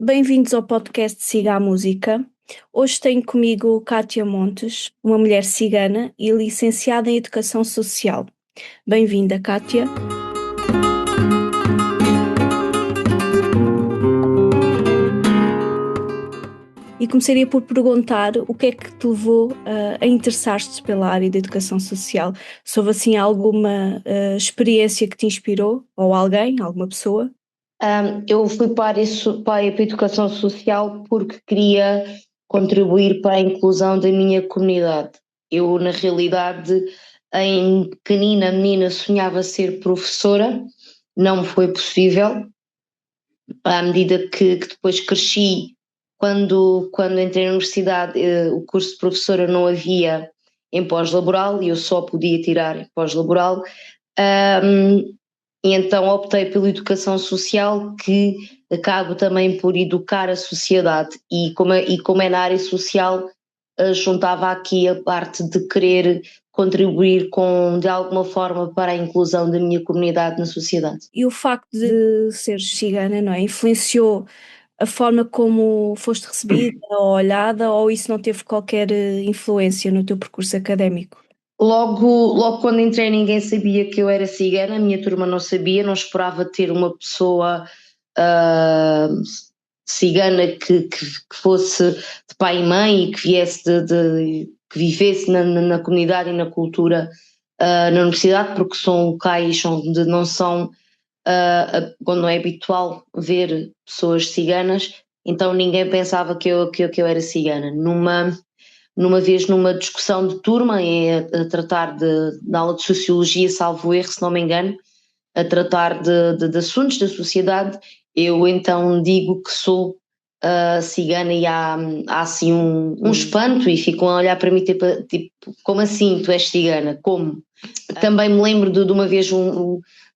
Bem-vindos ao podcast Siga a Música. Hoje tenho comigo Kátia Montes, uma mulher cigana e licenciada em Educação Social. Bem-vinda, Kátia. E começaria por perguntar o que é que te levou a interessar-te pela área da Educação Social? Se houve assim alguma experiência que te inspirou, ou alguém, alguma pessoa? Eu fui para a educação social porque queria contribuir para a inclusão da minha comunidade. Eu, na realidade, em pequenina menina, sonhava ser professora, não me foi possível. À medida que depois cresci, quando entrei na universidade, o curso de professora não havia em pós-laboral e eu só podia tirar em pós-laboral. E então optei pela educação social, que acaba também por educar a sociedade, e como é na área social, juntava aqui a parte de querer contribuir de alguma forma para a inclusão da minha comunidade na sociedade. E o facto de seres cigana, não é? Influenciou a forma como foste recebida ou olhada, ou isso não teve qualquer influência no teu percurso académico? Logo quando entrei, ninguém sabia que eu era cigana, a minha turma não sabia, não esperava ter uma pessoa ah, cigana que fosse de pai e mãe e que viesse que vivesse na comunidade e na cultura, na universidade, porque são locais onde não são, quando não é habitual ver pessoas ciganas, então ninguém pensava que eu era cigana. Numa vez, numa discussão de turma, a tratar da aula de Sociologia, salvo erro, se não me engano, a tratar de assuntos da sociedade, eu então digo que sou cigana, e há assim um espanto e ficam a olhar para mim tipo, como assim tu és cigana? Como? Também me lembro de uma vez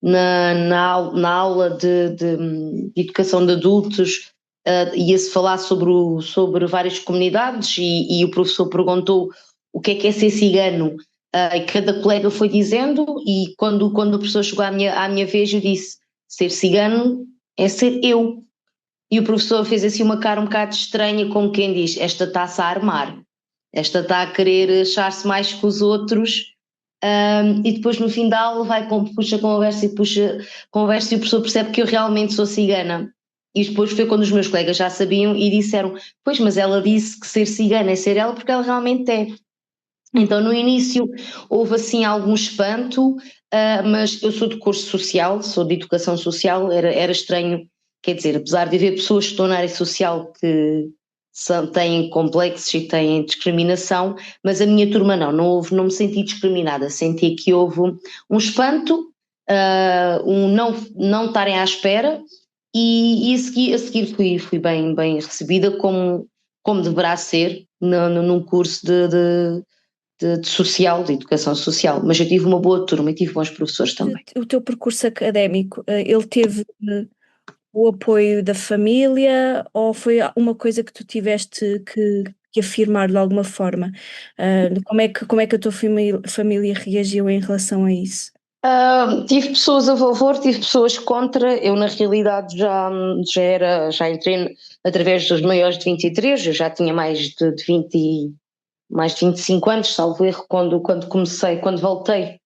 na aula de educação de adultos, ia-se falar sobre várias comunidades, e o professor perguntou o que é ser cigano. E cada colega foi dizendo, e quando o professor chegou à minha vez, eu disse: ser cigano é ser eu. E o professor fez assim uma cara um bocado estranha, como quem diz: esta está-se a armar, esta está a querer achar-se mais que os outros. E depois no fim da aula puxa conversa e puxa conversa, e o professor percebe que eu realmente sou cigana. E depois foi quando os meus colegas já sabiam e disseram: pois, mas ela disse que ser cigana é ser ela, porque ela realmente é. Então no início houve assim algum espanto, mas eu sou de curso social, sou de educação social, era estranho, quer dizer, apesar de haver pessoas que estão na área social que têm complexos e têm discriminação, mas a minha turma não me senti discriminada, senti que houve um espanto, um não estarem à espera, e a seguir fui bem recebida, como deverá ser num curso de social, de educação social, mas eu tive uma boa turma e tive bons professores também. O teu percurso académico, ele teve o apoio da família ou foi uma coisa que tu tiveste que afirmar de alguma forma? Como é que a tua família reagiu em relação a isso? Tive pessoas a favor, tive pessoas contra. Eu na realidade já entrei através dos maiores de 23, eu já tinha mais de 25 anos, salvo erro, quando voltei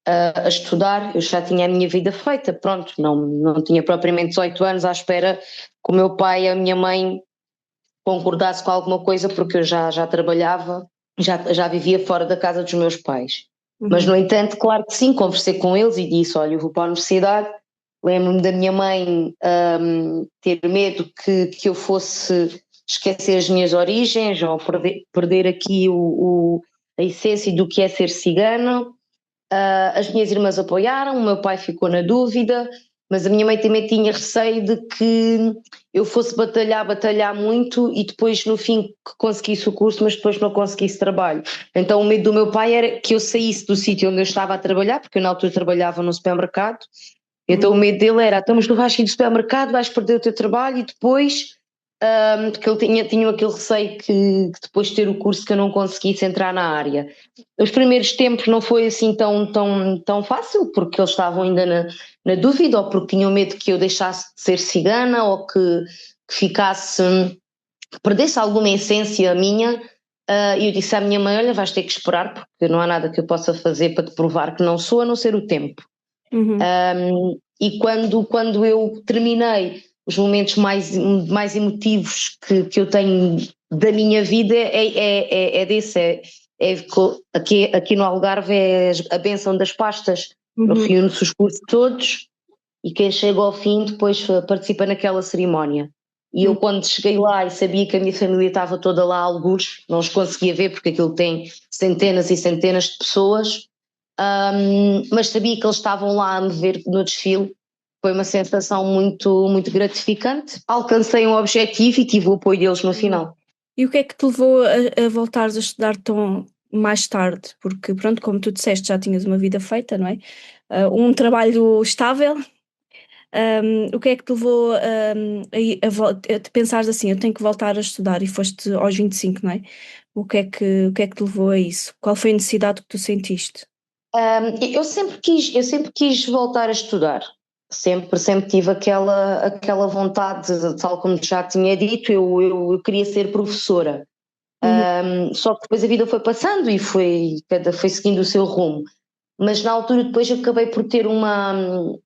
a estudar. Eu já tinha a minha vida feita, pronto, não tinha propriamente 18 anos à espera que o meu pai e a minha mãe concordasse com alguma coisa, porque eu já trabalhava, já vivia fora da casa dos meus pais. Mas, no entanto, claro que sim, conversei com eles e disse: olha, eu vou para a universidade. Lembro-me da minha mãe ter medo que eu fosse esquecer as minhas origens, ou perder aqui a essência do que é ser cigano. As minhas irmãs apoiaram, o meu pai ficou na dúvida, mas a minha mãe também tinha receio de que eu fosse batalhar muito, e depois no fim que conseguisse o curso, mas depois não conseguisse trabalho. Então o medo do meu pai era que eu saísse do sítio onde eu estava a trabalhar, porque eu na altura trabalhava no supermercado. Então o medo dele era: então, mas tu vais sair do supermercado, vais perder o teu trabalho, e depois, porque ele tinha aquele receio que depois de ter o curso que eu não conseguisse entrar na área. Os primeiros tempos não foi assim tão fácil, porque eles estavam ainda na dúvida, ou porque tinham medo que eu deixasse de ser cigana, ou que ficasse, que perdesse alguma essência minha. E eu disse à minha mãe: olha, vais ter que esperar, porque não há nada que eu possa fazer para te provar que não sou, a não ser o tempo. E quando eu terminei os momentos mais emotivos que eu tenho da minha vida, é desse. Aqui no Algarve é a bênção das pastas. Reúne-se os cursos todos e quem chega ao fim depois participa naquela cerimónia. E eu, quando cheguei lá e sabia que a minha família estava toda lá a algures, não os conseguia ver porque aquilo tem centenas e centenas de pessoas, mas sabia que eles estavam lá a me ver no desfile. Foi uma sensação muito, muito gratificante. Alcancei um objetivo e tive o apoio deles no final. E o que é que te levou a voltares a estudar tão mais tarde? Porque, pronto, como tu disseste, já tinhas uma vida feita, não é? Um trabalho estável. O que é que te levou a te pensares assim, eu tenho que voltar a estudar, e foste aos 25, não é? O que é que te levou a isso? Qual foi a necessidade que tu sentiste? Eu sempre quis voltar a estudar. Sempre tive aquela vontade, tal como já tinha dito, eu queria ser professora. Só que depois a vida foi passando e foi seguindo o seu rumo. Mas na altura depois acabei por ter uma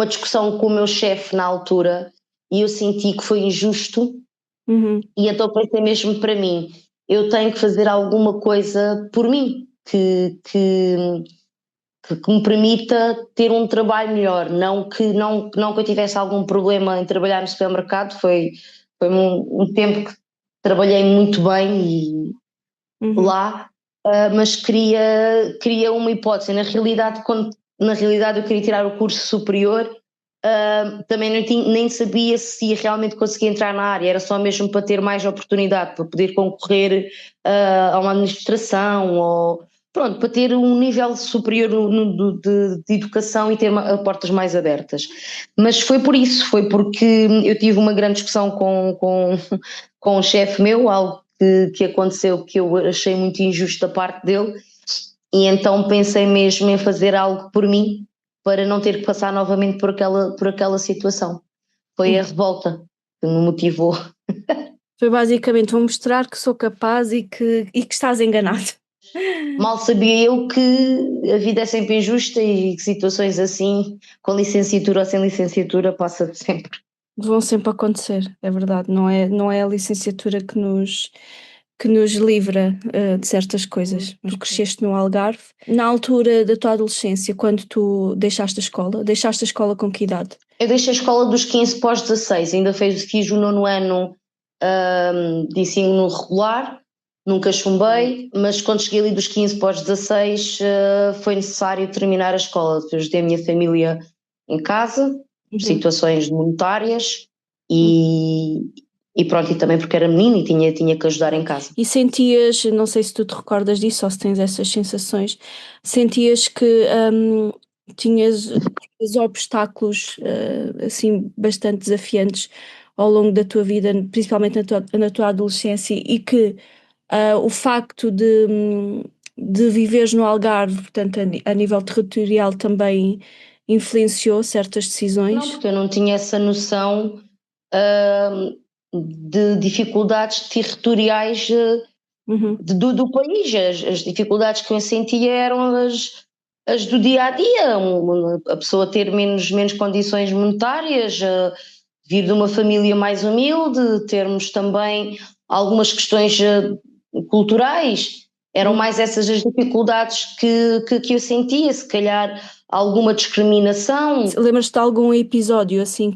discussão com o meu chefe na altura e eu senti que foi injusto. E então pensei mesmo para mim, eu tenho que fazer alguma coisa por mim que me permita ter um trabalho melhor, não que eu tivesse algum problema em trabalhar no supermercado. Foi um tempo que trabalhei muito bem lá, mas queria uma hipótese. Na realidade eu queria tirar o curso superior, também nem sabia se realmente conseguia entrar na área, era só mesmo para ter mais oportunidade, para poder concorrer a uma administração, ou pronto, para ter um nível superior de educação e ter portas mais abertas. Mas foi foi porque eu tive uma grande discussão com um chefe meu, algo que aconteceu que eu achei muito injusto da parte dele, e então pensei mesmo em fazer algo por mim, para não ter que passar novamente por aquela situação. Foi a revolta que me motivou. Foi basicamente, vou mostrar que sou capaz e que estás enganado. Mal sabia eu que a vida é sempre injusta e que situações assim, com licenciatura ou sem licenciatura, passa sempre. Vão sempre acontecer, é verdade. Não é a licenciatura que nos livra de certas coisas. Tu cresceste no Algarve. Na altura da tua adolescência, quando tu deixaste a escola com que idade? Eu deixei a escola dos 15 para os 16, ainda fiz o 9º ano de ensino regular, nunca chumbei, mas quando cheguei ali dos 15 para os 16 foi necessário terminar a escola. Depois ajudei a minha família em casa, situações monetárias e pronto, e também porque era menina e tinha que ajudar em casa. E sentias, não sei se tu te recordas disso ou se tens essas sensações, sentias que tinhas obstáculos assim bastante desafiantes ao longo da tua vida, principalmente na tua adolescência, e que o facto de viveres no Algarve, portanto a nível territorial, também influenciou certas decisões? Não, porque eu não tinha essa noção de dificuldades territoriais do país. As dificuldades que eu sentia eram as do dia a dia, a pessoa ter menos condições monetárias, vir de uma família mais humilde, termos também algumas questões culturais. Eram mais essas as dificuldades que eu sentia, se calhar alguma discriminação. Lembras-te de algum episódio assim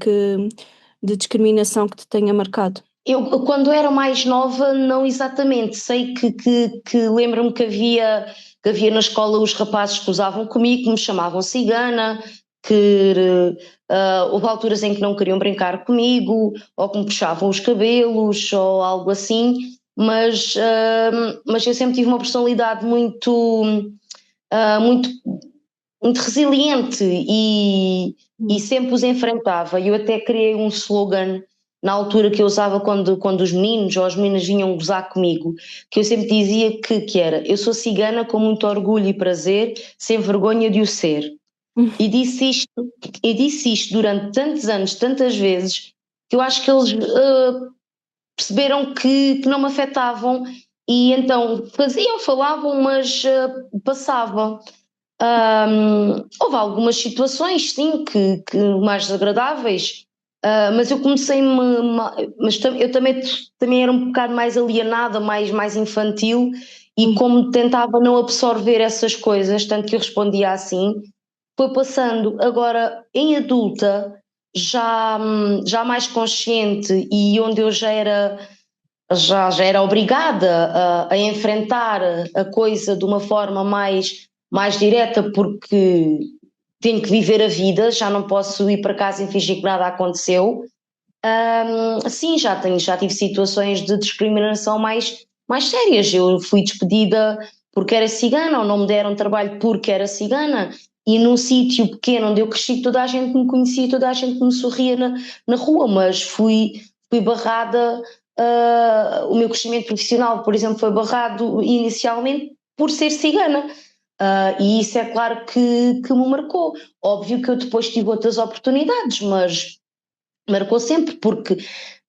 de discriminação que te tenha marcado? Eu, quando era mais nova, não exatamente. Sei que lembro-me que havia na escola os rapazes que usavam comigo, que me chamavam cigana, que houve alturas em que não queriam brincar comigo, ou que me puxavam os cabelos, ou algo assim, mas eu sempre tive uma personalidade muito resiliente e sempre os enfrentava. Eu até criei um slogan na altura que eu usava quando os meninos ou as meninas vinham gozar comigo, que eu sempre dizia que era: eu sou cigana com muito orgulho e prazer, sem vergonha de o ser. E disse isto durante tantos anos, tantas vezes, que eu acho que eles perceberam que não me afetavam e então falavam, mas passavam. Houve algumas situações, sim, que mais desagradáveis, mas eu eu também era um bocado mais alienada, mais infantil, e como tentava não absorver essas coisas, tanto que eu respondia assim, foi passando. Agora, em adulta, já mais consciente e onde eu já era obrigada a enfrentar a coisa de uma forma mais direta, porque tenho que viver a vida, já não posso ir para casa e fingir que nada aconteceu. Sim, já tive situações de discriminação mais sérias. Eu fui despedida porque era cigana, ou não me deram trabalho porque era cigana, e num sítio pequeno onde eu cresci, toda a gente me conhecia, toda a gente me sorria na rua, mas fui barrada. O meu crescimento profissional, por exemplo, foi barrado inicialmente por ser cigana. E isso é claro que me marcou. Óbvio que eu depois tive outras oportunidades, mas marcou sempre, porque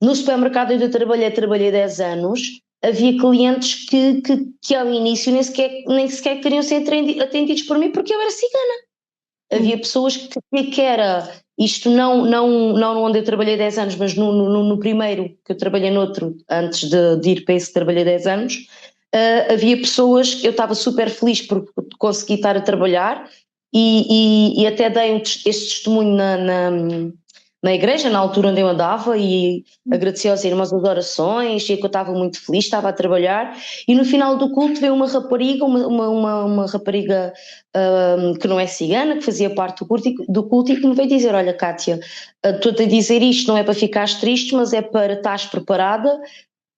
no supermercado onde eu trabalhei 10 anos, havia clientes que ao início nem sequer queriam ser atendidos por mim porque eu era cigana. Havia pessoas que era, isto não onde eu trabalhei 10 anos, mas no primeiro que eu trabalhei noutro, antes de ir para esse que trabalhei 10 anos, havia pessoas que eu estava super feliz por conseguir estar a trabalhar e até dei este testemunho na igreja, na altura onde eu andava, e agradeci aos irmãos as orações, e que eu estava muito feliz, estava a trabalhar, e no final do culto veio uma rapariga, uma rapariga que não é cigana, que fazia parte do culto e que me veio dizer: olha, Kátia, estou-te a dizer isto, não é para ficares triste, mas é para estares preparada,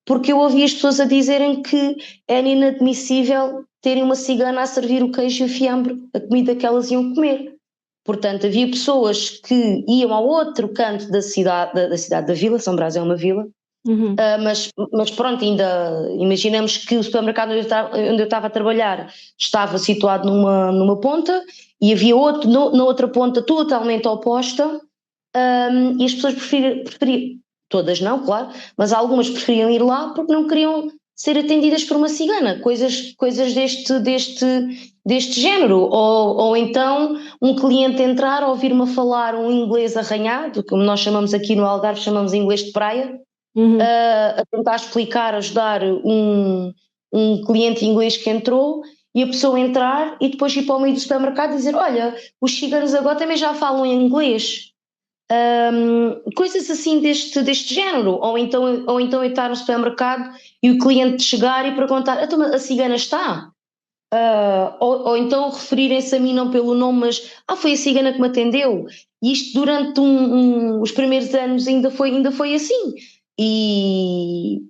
porque eu ouvi as pessoas a dizerem que era inadmissível terem uma cigana a servir o queijo e o fiambre, a comida que elas iam comer. Portanto, havia pessoas que iam ao outro canto da cidade da vila, São Brás é uma vila, mas pronto, ainda imaginamos que o supermercado onde eu estava a trabalhar estava situado numa ponta e havia outro na outra ponta totalmente oposta, e as pessoas preferiam, todas não, claro, mas algumas preferiam ir lá porque não queriam ser atendidas por uma cigana, coisas deste género, ou então um cliente entrar, ouvir-me falar um inglês arranhado, como nós chamamos aqui no Algarve, chamamos inglês de praia, a tentar explicar, ajudar um cliente inglês que entrou, e a pessoa entrar e depois ir para o meio do supermercado e dizer: olha, os ciganos agora também já falam em inglês. Coisas assim deste género, ou então eu estar no supermercado e o cliente chegar e perguntar: então a cigana está? Ou então referirem-se a mim não pelo nome, mas foi a cigana que me atendeu. E isto durante os primeiros anos ainda foi assim. E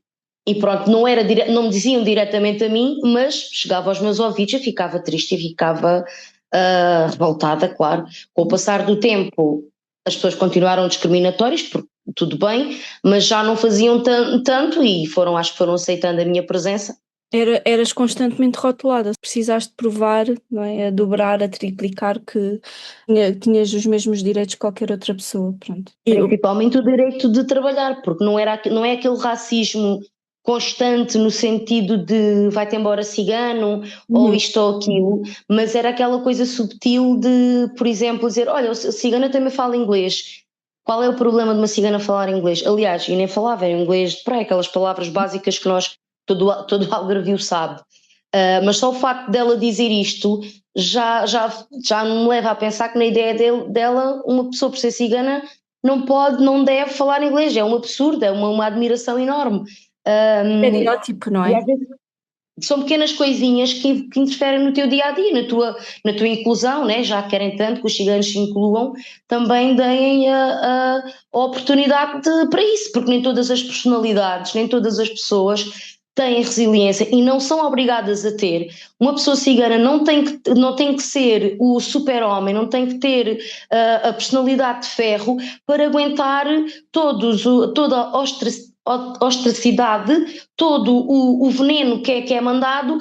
pronto, não me diziam diretamente a mim, mas chegava aos meus ouvidos, eu ficava triste e ficava revoltada, claro. Com o passar do tempo, as pessoas continuaram discriminatórias, porque tudo bem, mas já não faziam tanto e acho que foram aceitando a minha presença. Eras constantemente rotulada, precisaste provar, não é? A dobrar, a triplicar que tinhas os mesmos direitos que qualquer outra pessoa, pronto. Principalmente o direito de trabalhar, porque não é aquele racismo constante no sentido de vai-te embora cigano, ou isto ou aquilo, mas era aquela coisa subtil de, por exemplo, dizer: olha, a cigana também fala inglês. Qual é o problema de uma cigana falar inglês? Aliás, eu nem falava em inglês de praia, aquelas palavras básicas que todo algarvio sabe. Mas só o facto dela dizer isto já me leva a pensar que na ideia dela, uma pessoa por ser cigana não deve falar inglês. É um absurdo, é uma admiração enorme. Estereótipo, não é? Às vezes são pequenas coisinhas que interferem no teu dia-a-dia, na tua inclusão, né? Já querem tanto que os ciganos se incluam, também deem a oportunidade para isso, porque nem todas as personalidades, nem todas as pessoas têm resiliência e não são obrigadas a ter. Uma pessoa cigana não tem que ser o super-homem, não tem que ter a personalidade de ferro para aguentar toda a ostracidade, todo o veneno que é mandado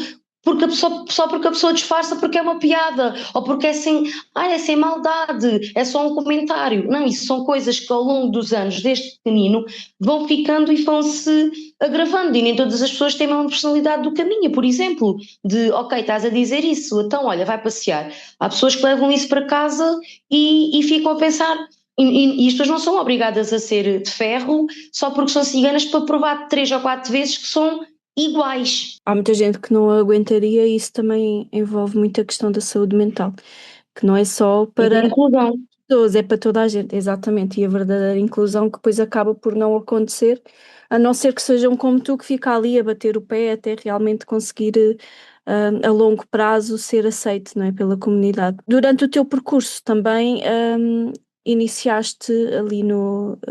só porque a pessoa disfarça porque é uma piada, ou porque é sem maldade, é só um comentário. Não, isso são coisas que ao longo dos anos, desde pequenino, vão ficando e vão-se agravando, e nem todas as pessoas têm a mesma personalidade do caminho, por exemplo, de, ok, estás a dizer isso, então olha, vai passear. Há pessoas que levam isso para casa e ficam a pensar, e as pessoas não são obrigadas a ser de ferro só porque são ciganas para provar 3 ou 4 vezes que são iguais. Há muita gente que não aguentaria e isso também envolve muito a questão da saúde mental, que não é só E da para inclusão. pessoas, é para toda a gente, exatamente, e a verdadeira inclusão que depois acaba por não acontecer, a não ser que sejam como tu, que fica ali a bater o pé até realmente conseguir a longo prazo ser aceito, não é, pela comunidade. Durante o teu percurso também iniciaste ali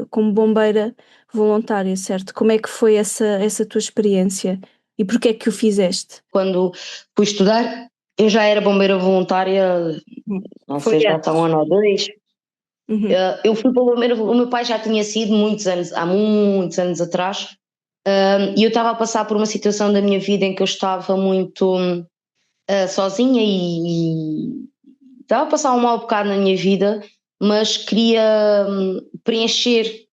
como bombeira voluntária, certo? Como é que foi essa tua experiência e porquê é que o fizeste? Quando fui estudar, eu já era bombeira voluntária, não Foi sei, já está um antes. ano ou dois. Uhum. Eu fui para o bombeiro, o meu pai já tinha sido há muitos anos atrás, e eu estava a passar por uma situação da minha vida em que eu estava muito sozinha e estava a passar um mau bocado na minha vida, mas queria preencher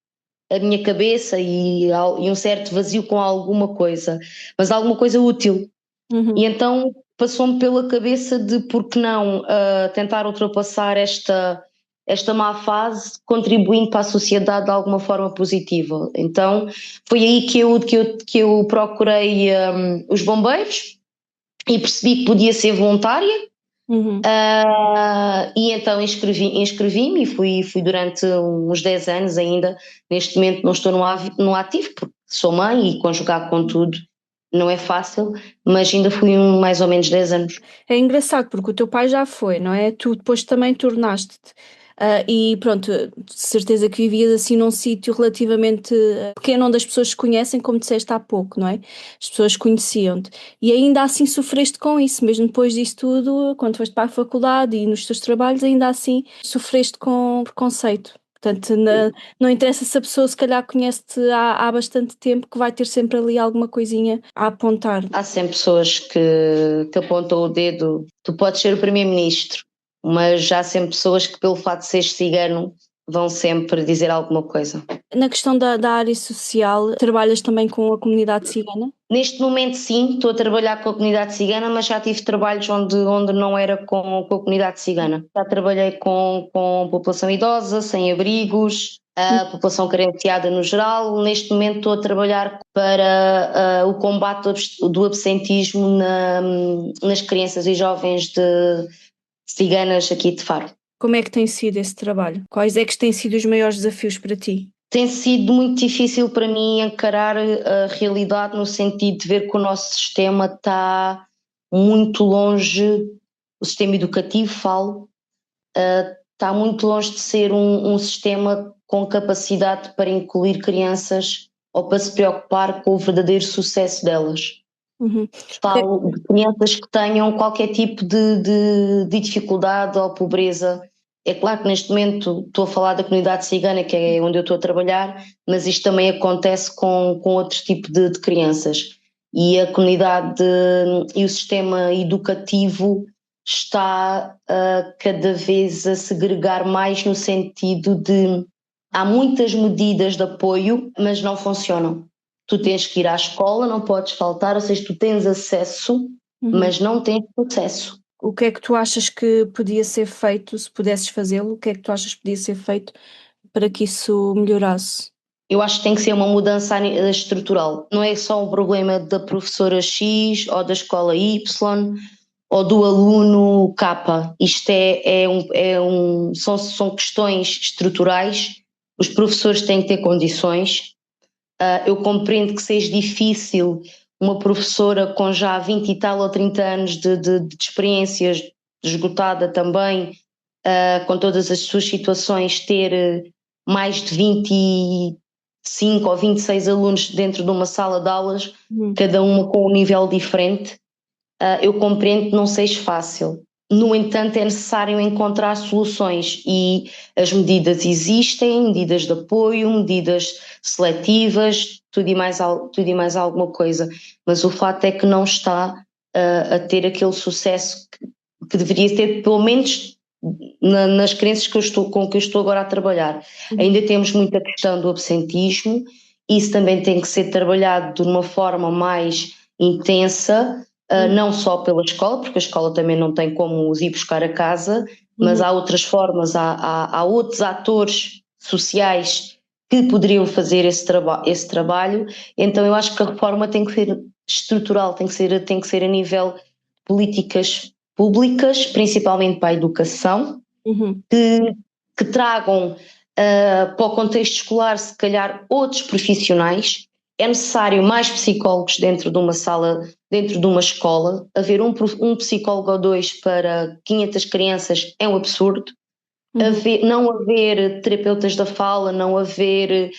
a minha cabeça e um certo vazio com alguma coisa, mas alguma coisa útil. E Uhum. então passou-me pela cabeça de por que não tentar ultrapassar esta má fase, contribuindo para a sociedade de alguma forma positiva. Então foi aí que eu procurei os bombeiros e percebi que podia ser voluntária. Uhum. E então inscrevi-me e fui durante uns 10 anos ainda. Neste momento não estou no ativo, porque sou mãe e conjugar com tudo não é fácil, mas ainda fui mais ou menos 10 anos. É engraçado porque o teu pai já foi, não é? Tu depois também tornaste-te. E pronto, de certeza que vivias assim num sítio relativamente pequeno onde as pessoas se conhecem, como disseste há pouco, não é? As pessoas conheciam-te. E ainda assim sofreste com isso, mesmo depois disso tudo, quando foste para a faculdade e nos teus trabalhos, ainda assim sofreste com preconceito. Portanto, não interessa se a pessoa se calhar conhece-te há bastante tempo, que vai ter sempre ali alguma coisinha a apontar. Há sempre pessoas que apontam o dedo. Tu podes ser o primeiro-ministro, mas há sempre pessoas que, pelo fato de seres cigano, vão sempre dizer alguma coisa. Na questão da área social, trabalhas também com a comunidade cigana? Neste momento, sim, estou a trabalhar com a comunidade cigana, mas já tive trabalhos onde não era com a comunidade cigana. Já trabalhei com população idosa, sem abrigos, a população carenciada no geral. Neste momento, estou a trabalhar para o combate do absentismo nas crianças e jovens de ciganas aqui de Faro. Como é que tem sido esse trabalho? Quais é que têm sido os maiores desafios para ti? Tem sido muito difícil para mim encarar a realidade no sentido de ver que o nosso sistema está muito longe, o sistema educativo está muito longe de ser um sistema com capacidade para incluir crianças ou para se preocupar com o verdadeiro sucesso delas. Uhum. Falo de crianças que tenham qualquer tipo de dificuldade ou pobreza. É claro que neste momento estou a falar da comunidade cigana, que é onde eu estou a trabalhar, mas isto também acontece com outro tipo de crianças. E a comunidade e o sistema educativo está cada vez a segregar mais no sentido de há muitas medidas de apoio, mas não funcionam. Tu tens que ir à escola, não podes faltar, ou seja, tu tens acesso, Uhum. mas não tens sucesso. O que é que tu achas que podia ser feito, se pudesses fazê-lo, o que é que tu achas que podia ser feito para que isso melhorasse? Eu acho que tem que ser uma mudança estrutural. Não é só um problema da professora X ou da escola Y ou do aluno K. Isto são questões estruturais. Os professores têm que ter condições. Eu compreendo que seja difícil uma professora com já 20 e tal ou 30 anos de experiências, esgotada também, com todas as suas situações, ter mais de 25 ou 26 alunos dentro de uma sala de aulas, Uhum. cada uma com um nível diferente. Eu compreendo que não seja fácil. No entanto, é necessário encontrar soluções e as medidas existem, medidas de apoio, medidas seletivas, tudo e mais alguma coisa, mas o fato é que não está a ter aquele sucesso que deveria ter, pelo menos nas crenças com que eu estou agora a trabalhar. Ainda temos muita questão do absentismo, isso também tem que ser trabalhado de uma forma mais intensa, não só pela escola, porque a escola também não tem como os ir buscar a casa, mas há outras formas, há outros atores sociais que poderiam fazer esse trabalho. Então eu acho que a reforma tem que ser estrutural, tem que ser a nível políticas públicas, principalmente para a educação, que tragam para o contexto escolar, se calhar, outros profissionais. É necessário mais psicólogos dentro de uma sala, dentro de uma escola. Haver um psicólogo ou dois para 500 crianças é um absurdo. Não haver terapeutas da fala, não haver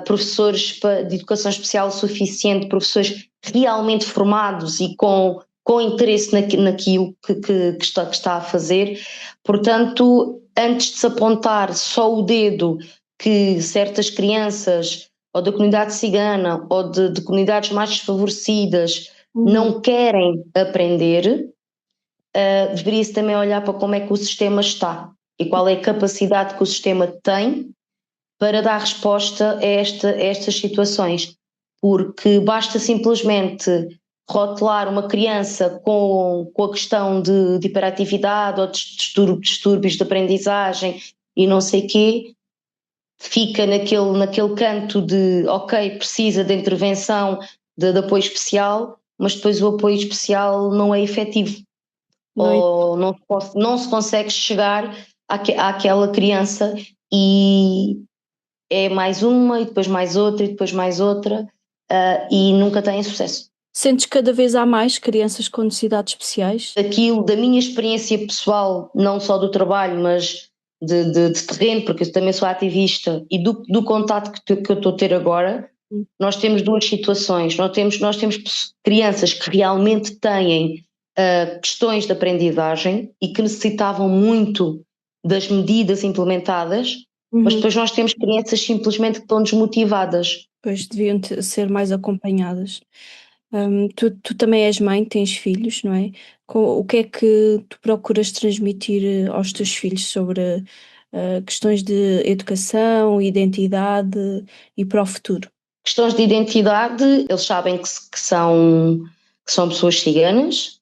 professores de educação especial suficiente, professores realmente formados e com interesse naquilo que está a fazer. Portanto, antes de se apontar só o dedo que certas crianças ou da comunidade cigana ou de comunidades mais desfavorecidas não querem aprender, deveria-se também olhar para como é que o sistema está e qual é a capacidade que o sistema tem para dar resposta a estas situações, porque basta simplesmente rotular uma criança com a questão de hiperatividade ou de distúrbios de aprendizagem e não sei quê, fica naquele canto de ok, precisa de intervenção, de apoio especial, mas depois o apoio especial não é efetivo. Ou não se consegue chegar àquela criança e é mais uma e depois mais outra e depois mais outra e nunca têm sucesso. Sentes que cada vez há mais crianças com necessidades especiais? Aquilo da minha experiência pessoal, não só do trabalho, mas de terreno, porque eu também sou ativista, e do contato que eu estou a ter agora, nós temos duas situações. Nós temos crianças que realmente têm questões de aprendizagem e que necessitavam muito das medidas implementadas, mas depois nós temos crianças simplesmente que estão desmotivadas. Pois deviam ser mais acompanhadas. Tu também és mãe, tens filhos, não é? O que é que tu procuras transmitir aos teus filhos sobre questões de educação, identidade e para o futuro? Questões de identidade, eles sabem que são pessoas ciganas,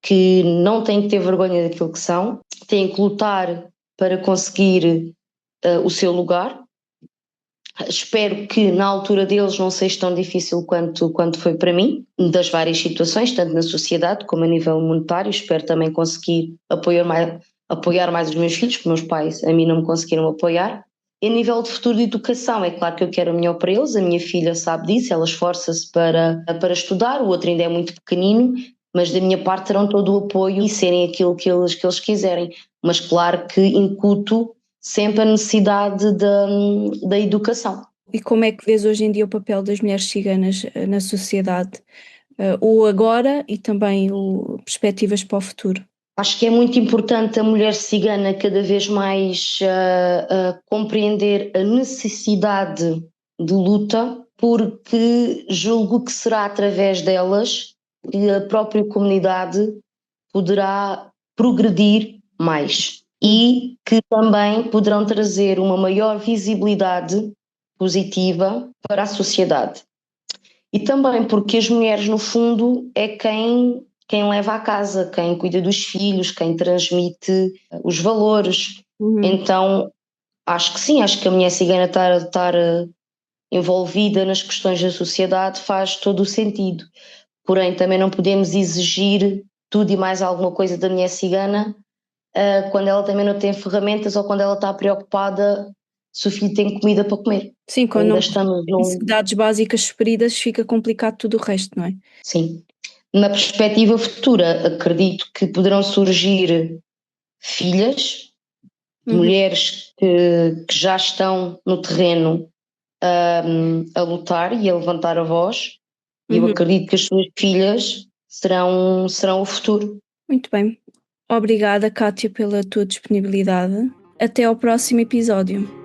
que não têm que ter vergonha daquilo que são, têm que lutar para conseguir o seu lugar. Espero que na altura deles não seja tão difícil quanto foi para mim, das várias situações, tanto na sociedade como a nível monetário. Espero também conseguir apoiar mais os meus filhos, porque meus pais a mim não me conseguiram apoiar. E a nível de futuro de educação, é claro que eu quero o melhor para eles, a minha filha sabe disso, ela esforça-se para estudar, o outro ainda é muito pequenino, mas da minha parte terão todo o apoio e serem aquilo que eles quiserem. Mas claro que incuto sempre a necessidade da educação. E como é que vês hoje em dia o papel das mulheres ciganas na sociedade? O agora e também perspectivas para o futuro? Acho que é muito importante a mulher cigana cada vez mais compreender a necessidade de luta, porque julgo que será através delas que a própria comunidade poderá progredir mais e que também poderão trazer uma maior visibilidade positiva para a sociedade. E também porque as mulheres, no fundo, é quem leva a casa, quem cuida dos filhos, quem transmite os valores. Então, acho que sim, acho que a mulher cigana estar envolvida nas questões da sociedade faz todo o sentido. Porém, também não podemos exigir tudo e mais alguma coisa da mulher cigana quando ela também não tem ferramentas ou quando ela está preocupada se o filho tem comida para comer. Sim, quando não temos necessidades básicas supridas, fica complicado tudo o resto, não é? Sim. Na perspectiva futura, acredito que poderão surgir filhas, mulheres que já estão no terreno a lutar e a levantar a voz, e eu acredito que as suas filhas serão o futuro. Muito bem. Obrigada, Kátia, pela tua disponibilidade. Até ao próximo episódio.